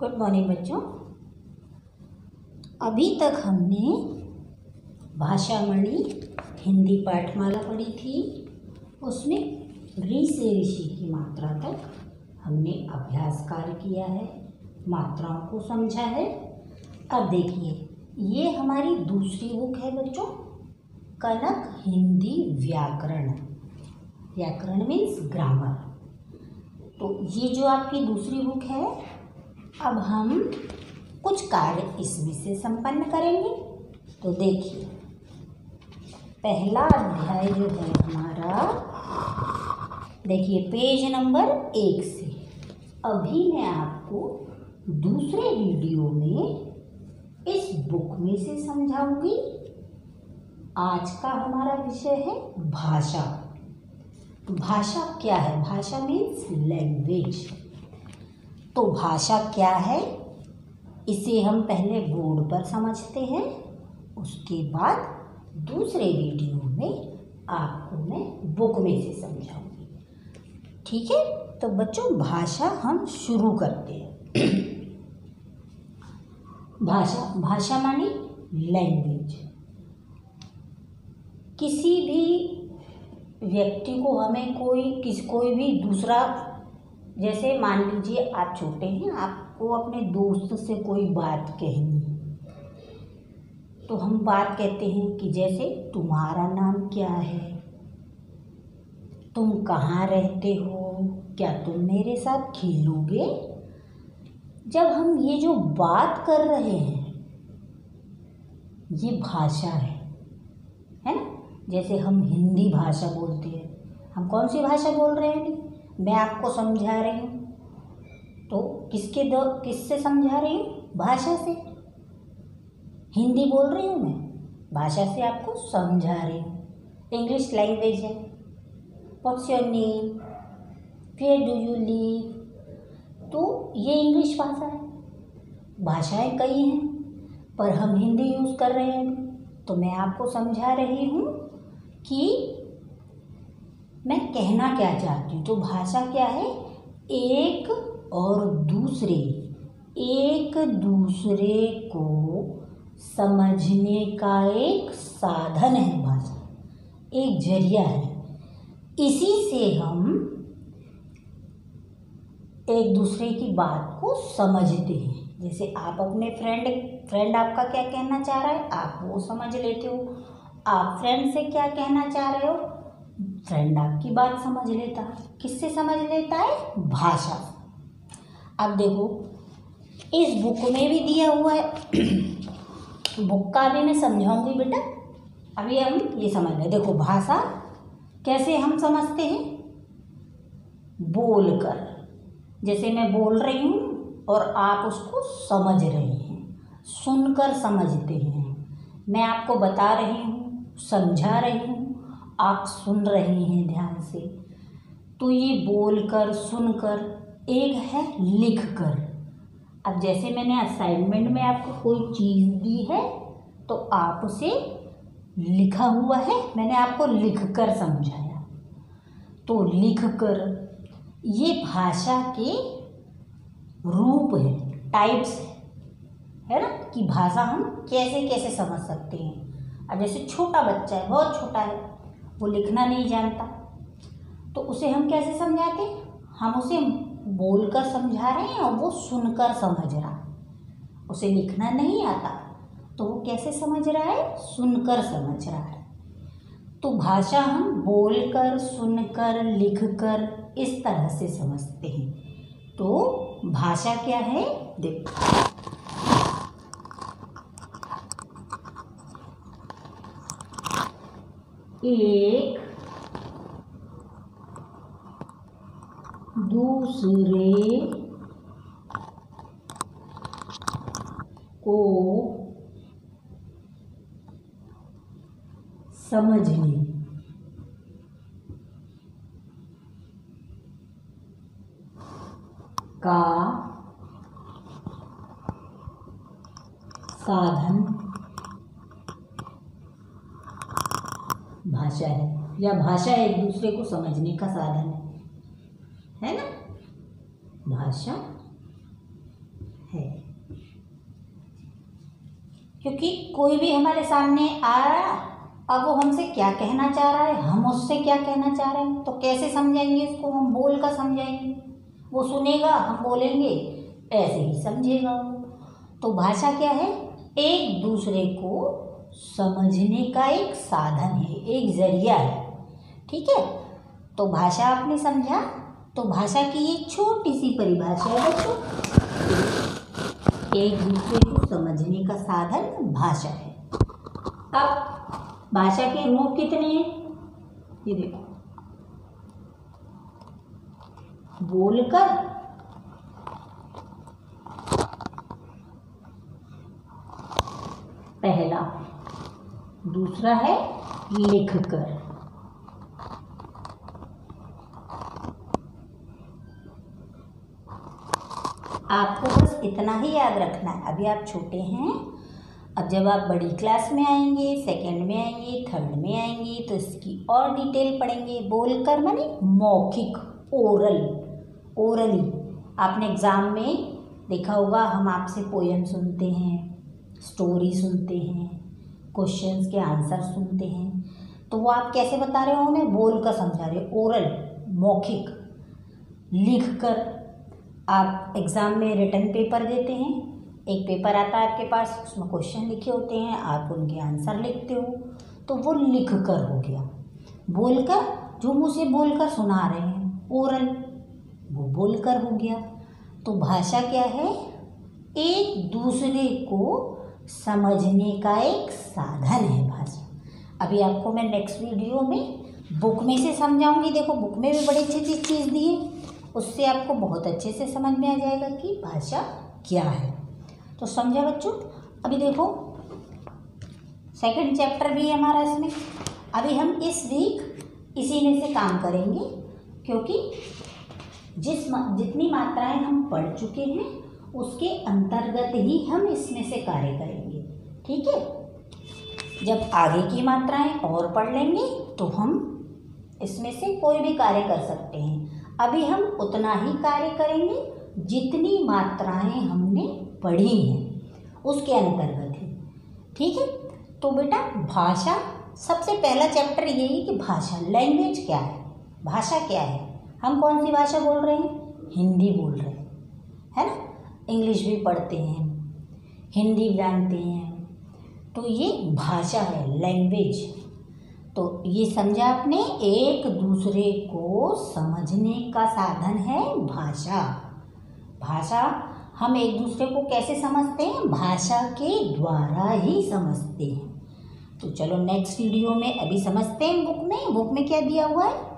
Good morning बच्चों। अभी तक हमने भाषामणि हिंदी पाठमाला पढ़ी थी। उसमें ऋ से ऋषि की मात्रा तक हमने अभ्यास कार्य किया है, मात्राओं को समझा है। अब देखिए, ये हमारी दूसरी बुक है बच्चों, कनक हिंदी व्याकरण। व्याकरण मीन्स ग्रामर। तो ये जो आपकी दूसरी बुक है, अब हम कुछ कार्य इसमें से संपन्न करेंगे। तो देखिए, पहला अध्याय जो है हमारा, देखिए पेज नंबर 1 से। अभी मैं आपको दूसरे वीडियो में इस बुक में से समझाऊंगी। आज का हमारा विषय है भाषा। भाषा क्या है? भाषा मीन्स लैंग्वेज। तो भाषा क्या है, इसे हम पहले बोर्ड पर समझते हैं, उसके बाद दूसरे वीडियो में आपको मैं बुक में से समझाऊंगी। ठीक है? तो बच्चों, भाषा हम शुरू करते हैं। भाषा मानी लैंग्वेज। किसी भी व्यक्ति को हमें कोई भी दूसरा, जैसे मान लीजिए आप छोटे हैं, आपको अपने दोस्त से कोई बात कहनी है, तो हम बात कहते हैं कि जैसे तुम्हारा नाम क्या है, तुम कहाँ रहते हो, क्या तुम मेरे साथ खेलोगे। जब हम ये जो बात कर रहे हैं, ये भाषा है ना। जैसे हम हिंदी भाषा बोलते हैं, हम कौन सी भाषा बोल रहे हैं? मैं आपको समझा रही हूँ, तो किससे समझा रही हूँ? भाषा से। हिंदी बोल रही हूँ मैं, भाषा से आपको समझा रही हूँ। इंग्लिश लैंग्वेज है। What's your name, where do you live, तो ये इंग्लिश भाषा है। भाषाएं कई हैं, पर हम हिंदी यूज़ कर रहे हैं। तो मैं आपको समझा रही हूँ कि मैं कहना क्या चाहती हूँ। तो भाषा क्या है? एक दूसरे को समझने का एक साधन है। भाषा एक जरिया है। इसी से हम एक दूसरे की बात को समझते हैं। जैसे आप अपने फ्रेंड आपका क्या कहना चाह रहा है, आप वो समझ लेते हो। आप फ्रेंड से क्या कहना चाह रहे हो, फ्रेंड आपकी बात समझ लेता है। किससे समझ लेता है? भाषा। अब देखो, इस बुक में भी दिया हुआ है। बुक का भी मैं समझाऊंगी बेटा। अभी हम ये समझ लें। देखो, भाषा कैसे हम समझते हैं? बोलकर। जैसे मैं बोल रही हूँ और आप उसको समझ रहे हैं, सुनकर समझते हैं। मैं आपको बता रही हूँ, समझा रही हूँ, आप सुन रहे हैं ध्यान से। तो ये बोलकर, सुनकर। एक है लिखकर। अब जैसे मैंने असाइनमेंट में आपको कोई चीज़ दी है, तो आप उसे लिखा हुआ है, मैंने आपको लिखकर समझाया। तो लिखकर, ये भाषा के रूप है, टाइप्स है ना, कि भाषा हम कैसे कैसे समझ सकते हैं। अब जैसे छोटा बच्चा है, बहुत छोटा है, वो लिखना नहीं जानता, तो उसे हम कैसे समझाते हैं? हम उसे बोलकर समझा रहे हैं और वो सुनकर समझ रहा है। उसे लिखना नहीं आता, तो वो कैसे समझ रहा है? सुनकर समझ रहा है। तो भाषा हम बोलकर, सुनकर, लिखकर, इस तरह से समझते हैं। तो भाषा क्या है? देखो, एक दूसरे को समझने का साधन भाषा है, या भाषा एक दूसरे को समझने का साधन है ना। भाषा है। क्योंकि कोई भी हमारे सामने आ रहा, अब वो हमसे क्या कहना चाह रहा है, हम उससे क्या कहना चाह रहे हैं, तो कैसे समझाएंगे उसको, हम बोल कर समझाएंगे। वो सुनेगा, हम बोलेंगे, ऐसे ही समझेगा वो। तो भाषा क्या है, एक दूसरे को समझने का एक साधन है, एक जरिया है। ठीक है, तो भाषा आपने समझा। तो भाषा की एक छोटी सी परिभाषा है बच्चों, एक दूसरे को समझने का साधन भाषा है। अब भाषा के रूप कितने हैं, ये देखो, बोलकर, पहला, दूसरा है लिखकर। आपको बस इतना ही याद रखना है, अभी आप छोटे हैं। अब जब आप बड़ी क्लास में आएंगे, सेकंड में आएंगे, थर्ड में आएंगे, तो इसकी और डिटेल पढ़ेंगे। बोलकर माने मौखिक, ओरली। आपने एग्ज़ाम में देखा होगा, हम आपसे पोयम सुनते हैं, स्टोरी सुनते हैं, क्वेश्चंस के आंसर सुनते हैं, तो वो आप कैसे बता रहे हो, हमें बोल कर समझा रहे हो, ओरल, मौखिक। लिख कर, आप एग्ज़ाम में रिटन पेपर देते हैं, एक पेपर आता है आपके पास, उसमें क्वेश्चन लिखे होते हैं, आप उनके आंसर लिखते हो, तो वो लिख कर हो गया। बोलकर, जो मुँह से बोलकर सुना रहे हैं, ओरल, वो बोलकर हो गया। तो भाषा क्या है, एक दूसरे को समझने का एक साधन है भाषा। अभी आपको मैं नेक्स्ट वीडियो में बुक में से समझाऊंगी। देखो, बुक में भी बड़ी अच्छी चीज़ दी है, उससे आपको बहुत अच्छे से समझ में आ जाएगा कि भाषा क्या है। तो समझा बच्चों। अभी देखो, सेकंड चैप्टर भी है हमारा इसमें। अभी हम इस वीक इसी में से काम करेंगे, क्योंकि जितनी मात्राएं हम पढ़ चुके हैं उसके अंतर्गत ही हम इसमें से कार्य करेंगे। ठीक है, जब आगे की मात्राएं और पढ़ लेंगे तो हम इसमें से कोई भी कार्य कर सकते हैं। अभी हम उतना ही कार्य करेंगे जितनी मात्राएं हमने पढ़ी हैं उसके अंतर्गत ही। ठीक है, तो बेटा भाषा, सबसे पहला चैप्टर यही कि भाषा, लैंग्वेज क्या है, भाषा क्या है। हम कौन सी भाषा बोल रहे हैं, हिंदी बोल रहे हैं, है ना। इंग्लिश भी पढ़ते हैं, हिंदी जानते हैं, तो ये भाषा है, लैंग्वेज। तो ये समझा आपने, एक दूसरे को समझने का साधन है भाषा। भाषा हम एक दूसरे को कैसे समझते हैं, भाषा के द्वारा ही समझते हैं। तो चलो नेक्स्ट वीडियो में अभी समझते हैं बुक में क्या दिया हुआ है।